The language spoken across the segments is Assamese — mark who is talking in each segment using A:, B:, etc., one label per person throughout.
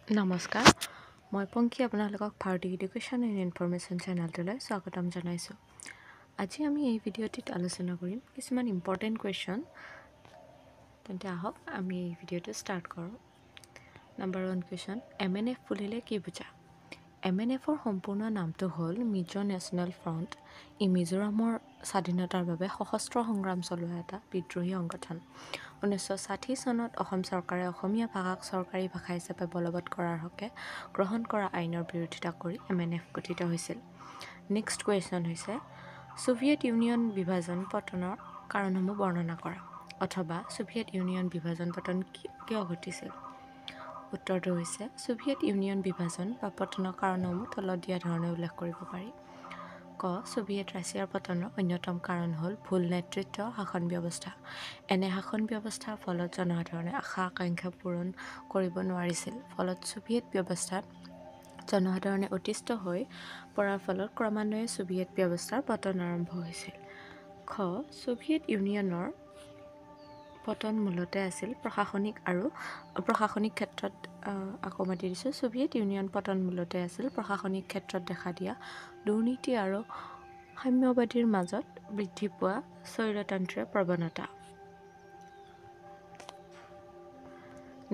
A: নমস্কাৰ মই পংকি আপোনালোকক ভাৰতী এডুকেশ্যন এণ্ড ইনফৰমেশ্যন চেনেলটোলৈ স্বাগতম জনাইছোঁ। আজি আমি এই ভিডিঅ'টিত আলোচনা কৰিম কিছুমান ইম্পৰ্টেণ্ট কুৱেশ্যন। তেন্তে আহক আমি এই ভিডিঅ'টো ষ্টাৰ্ট কৰোঁ। নম্বৰ 1 কুৱেশ্যন, MNF বুলিলে কি বুজা? MNFৰ সম্পূৰ্ণ নামটো হ'ল মিজো নেশ্যনেল ফ্ৰণ্ট। ই মিজোৰামৰ স্বাধীনতাৰ বাবে সশস্ত্ৰ সংগ্ৰাম চলোৱা এটা বিদ্ৰোহী সংগঠন। 1960 চনত অসম চৰকাৰে অসমীয়া ভাষাক চৰকাৰী ভাষা হিচাপে বলবৎ কৰাৰ হকে গ্ৰহণ কৰা আইনৰ বিৰোধিতা কৰি MNF গঠিত হৈছিল। নেক্সট কুৱেশ্যন হৈছে, ছোভিয়েট ইউনিয়ন বিভাজন পতনৰ কাৰণসমূহ বৰ্ণনা কৰা, অথবা ছোভিয়েট ইউনিয়ন বিভাজন পতন কিয় ঘটিছিল? উত্তৰটো হৈছে, ছোভিয়েট ইউনিয়ন বিভাজন বা পতনৰ কাৰণসমূহ তলত দিয়া ধৰণে উল্লেখ কৰিব পাৰি। ক, ছোভিয়েট ৰাছিয়াৰ পতনৰ অন্যতম কাৰণ হ'ল ভুল নেতৃত্ব শাসন ব্যৱস্থা। এনে শাসন ব্যৱস্থাৰ ফলত জনসাধাৰণে আশা আকাংক্ষা পূৰণ কৰিব নোৱাৰিছিল। ফলত ছোভিয়েট ব্যৱস্থাত জনসাধাৰণে অতিষ্ঠ হৈ পৰাৰ ফলত ক্ৰমান্বয়ে ছোভিয়েট ব্যৱস্থাৰ পতন আৰম্ভ হৈছিল। খ, ছোভিয়েট ইউনিয়নৰ পতন মূলতে আছিল প্ৰশাসনিক ক্ষেত্ৰত ছোভিয়েট ইউনিয়ন পতন মূলতে আছিল প্ৰশাসনিক ক্ষেত্ৰত দেখা দিয়া দুৰ্নীতি আৰু সাম্যবাদীৰ মাজত বৃদ্ধি পোৱা স্বৈৰতন্ত্ৰীয় প্ৰৱণতা।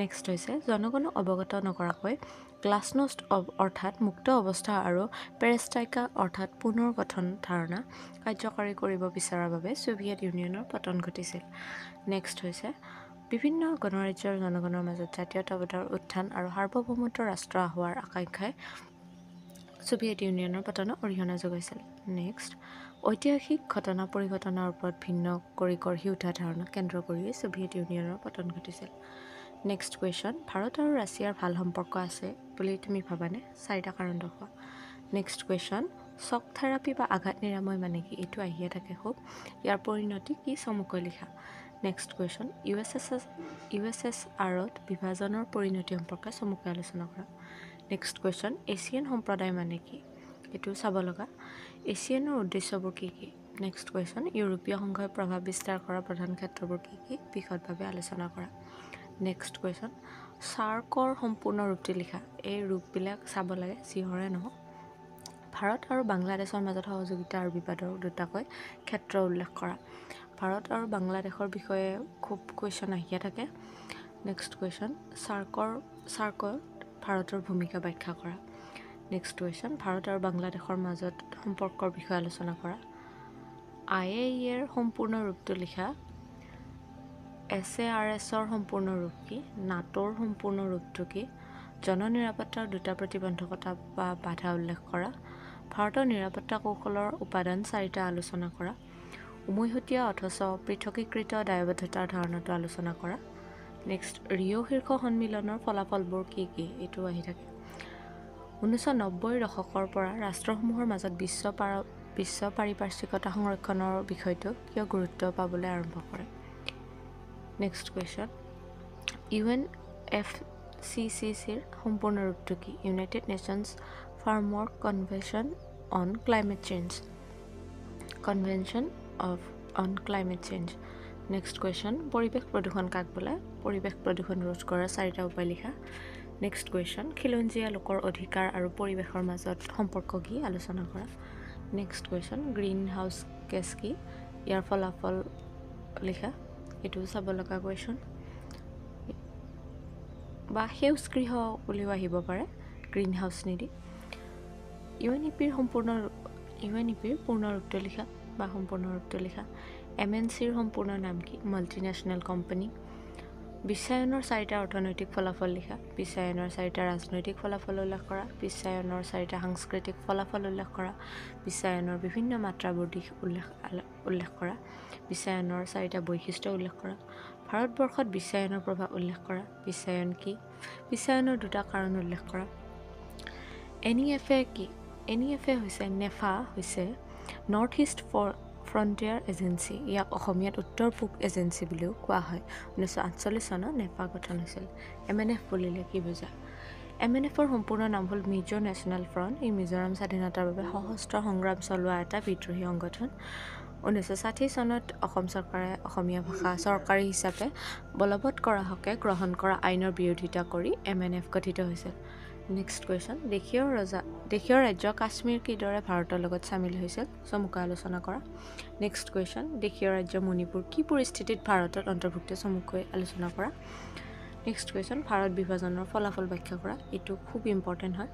A: নেক্সট হৈছে, জনগণক অৱগত নকৰাকৈ গ্লাছনোষ্ট অৰ্থাৎ মুক্ত অৱস্থা আৰু পেৰেষ্ট্ৰাইকা অৰ্থাৎ পুনৰ গঠন ধাৰণা কাৰ্যকৰী কৰিব বিচৰাৰ বাবে ছোভিয়েট ইউনিয়নৰ পতন ঘটিছিল। নেক্সট হৈছে, বিভিন্ন গণৰাজ্যৰ জনগণৰ মাজত জাতীয়তাবাদৰ উত্থান আৰু সাৰ্বভৌমত্ব ৰাষ্ট্ৰ হোৱাৰ আকাংক্ষাই ছোভিয়েট ইউনিয়নৰ পতনত অৰিহণা যোগাইছিল। নেক্সট, ঐতিহাসিক ঘটনা পৰিঘটনাৰ ওপৰত ভিন্ন কৰি গঢ়ি উঠা ধাৰণাক কেন্দ্ৰ কৰিয়েই ছোভিয়েট ইউনিয়নৰ পতন ঘটিছিল। নেক্সট কুৱেশ্যন, ভাৰত আৰু ৰাছিয়াৰ ভাল সম্পৰ্ক আছে বুলি তুমি ভাবানে? 4টা কাৰণ দেখুওৱা। নেক্সট কুৱেশ্যন, শ্বক থেৰাপি বা আঘাত নিৰাময় মানে কি? এইটো আহিয়ে থাকে খুব। ইয়াৰ পৰিণতি কি? চমুকৈ লিখা। নেক্সট কুৱেশ্যন, USSRত বিভাজনৰ পৰিণতি সম্পৰ্কে চমুকৈ আলোচনা কৰা। নেক্সট কুৱেশ্যন, এছিয়ান সম্প্ৰদায় মানে কি? এইটো চাব লগা। এছিয়ানৰ উদ্দেশ্যবোৰ কি কি? নেক্সট কুৱেশ্যন, ইউৰোপীয় সংঘই প্ৰভাৱ বিস্তাৰ কৰা প্ৰধান ক্ষেত্ৰবোৰ কি কি? বিশদভাৱে আলোচনা কৰা। নেক্সট কুৱেশ্যন, সাৰ্কৰ সম্পূৰ্ণ ৰূপটি লিখা। এই ৰূপবিলাক চাব লাগে যিহৰে নহওক। ভাৰত আৰু বাংলাদেশৰ মাজত সহযোগিতা আৰু বিবাদৰ দুটাকৈ ক্ষেত্ৰ উল্লেখ কৰা। ভাৰত আৰু বাংলাদেশৰ বিষয়ে খুব কুৱেশ্যন আহিয়ে থাকে। নেক্সট কুৱেশ্যন, সাৰ্কত ভাৰতৰ ভূমিকা ব্যাখ্যা কৰা। নেক্সট কুৱেশ্যন, ভাৰত আৰু বাংলাদেশৰ মাজত সম্পৰ্কৰ বিষয়ে আলোচনা কৰা। IAEAৰ সম্পূৰ্ণ ৰূপটো লিখা। SARSৰ সম্পূৰ্ণ ৰূপ কি? নাটোৰ সম্পূৰ্ণ ৰূপটো কি? জননিৰাপত্তাৰ দুটা প্ৰতিবন্ধকতা বা বাধা উল্লেখ কৰা। ভাৰতৰ নিৰাপত্তা কৌশলৰ উপাদান 4টা আলোচনা কৰা। উমৈহতীয়া অথচ পৃথকীকৃত দায়বদ্ধতাৰ ধাৰণাটো আলোচনা কৰা। নেক্সট, ৰিঅ' শীৰ্ষ সন্মিলনৰ ফলাফলবোৰ কি কি? এইটো আহি থাকে। 1990ৰ দশকৰ পৰা ৰাষ্ট্ৰসমূহৰ মাজত বিশ্ব পাৰিপাৰ্শ্বিকতা সংৰক্ষণৰ বিষয়টো কিয় গুৰুত্ব পাবলৈ আৰম্ভ কৰে? নেক্সট কুৱেশ্যন, UNFCCCৰ সম্পূৰ্ণ ৰূপটো কি? United nations framework convention on climate change. Next question, পৰিৱেশ প্ৰদূষণ কাক বোলায়? পৰিৱেশ প্ৰদূষণ ৰোধ কৰাৰ 4টা উপায় লিখা। নেক্সট কুৱেশ্যন, খিলঞ্জীয়া লোকৰ অধিকাৰ আৰু পৰিৱেশৰ মাজত সম্পৰ্ক কি? আলোচনা কৰা। Next question, green house gas কি? ইয়াৰ ফলাফল লিখা। এইটো চাব লগা কুৱেশ্যন। বা সেউজগৃহ বুলিও আহিব পাৰে, গ্ৰীণ হাউচ নিদি। UNEPৰ পূৰ্ণ ৰূপটো লিখা বা সম্পূৰ্ণ ৰূপটো লিখা। MNCৰ সম্পূৰ্ণ নাম কি? Multinational company. বিশ্বায়নৰ 4টা অৰ্থনৈতিক ফলাফল লিখা। বিশ্বায়নৰ 4টা ৰাজনৈতিক ফলাফল উল্লেখ কৰা। বিশ্বায়নৰ 4টা সাংস্কৃতিক ফলাফল উল্লেখ কৰা। বিশ্বায়নৰ বিভিন্ন মাত্ৰাবোৰ দিশ উল্লেখ কৰা। বিশ্বায়নৰ 4টা বৈশিষ্ট্য উল্লেখ কৰা। ভাৰতবৰ্ষত বিশ্বায়নৰ প্ৰভাৱ উল্লেখ কৰা। বিশ্বায়ন কি? বিশ্বায়নৰ 2টা কাৰণ উল্লেখ কৰা। NEFA কি? নেফা হৈছে নৰ্থ ইষ্ট ফ্ৰণ্টিয়াৰ এজেঞ্চি। ইয়াক অসমীয়াত উত্তৰ পূব এজেঞ্চি বুলিও কোৱা হয়। 1948 চনত নেফা গঠন হৈছিল। MNF বুলিলে কি বুজা? MNFৰ সম্পূৰ্ণ নাম হ'ল মিজো নেশ্যনেল ফ্ৰণ্ট। ই মিজোৰাম স্বাধীনতাৰ বাবে সশস্ত্ৰ সংগ্ৰাম চলোৱা এটা বিদ্ৰোহী সংগঠন। 1960 চনত অসম চৰকাৰে অসমীয়া ভাষা চৰকাৰী হিচাপে বলবৎ কৰা হকে গ্ৰহণ কৰা আইনৰ বিৰোধিতা কৰি MNF গঠিত হৈছিল। নেক্সট কুৱেশ্যন, দেশীয় ৰাজ্য কাশ্মীৰ কিদৰে ভাৰতৰ লগত চামিল হৈছিল? চমুকৈ আলোচনা কৰা। নেক্সট কুৱেশ্যন, দেশীয় ৰাজ্য মণিপুৰ কি পৰিস্থিতিত ভাৰতত অন্তৰ্ভুক্ত? চমুকৈ আলোচনা কৰা। নেক্সট কুৱেশ্যন, ভাৰত বিভাজনৰ ফলাফল ব্যাখ্যা কৰা। এইটো খুব ইম্পৰ্টেণ্ট হয়।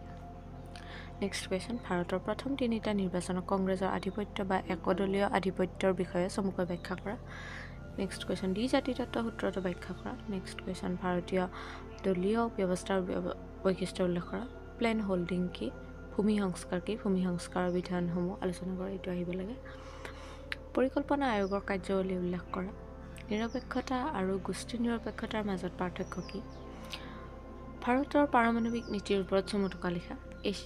A: নেক্সট কুৱেশ্যন, ভাৰতৰ প্ৰথম তিনিটা নিৰ্বাচনত কংগ্ৰেছৰ আধিপত্য বা একদলীয় আধিপত্যৰ বিষয়ে চমুকৈ ব্যাখ্যা কৰা। নেক্সট কুৱেশ্যন, দ্বিজাতিতত্ত্ব সূত্ৰটো ব্যাখ্যা কৰা। নেক্সট কুৱেশ্যন, ভাৰতীয় দলীয় ব্যৱস্থাৰ বৈশিষ্ট্য উল্লেখ কৰা। প্লেন হোল্ডিং কি? ভূমি সংস্কাৰ কি? ভূমি সংস্কাৰৰ বিধানসমূহ আলোচনা কৰা। এইটো আহিব লাগে। পৰিকল্পনা আয়োগৰ কাৰ্যাৱলী উল্লেখ কৰা। নিৰপেক্ষতা আৰু গোষ্ঠী নিৰপেক্ষতাৰ মাজত পাৰ্থক্য কি? ভাৰতৰ পাৰমাণৱিক নীতিৰ ওপৰত চমুকৈ লিখা।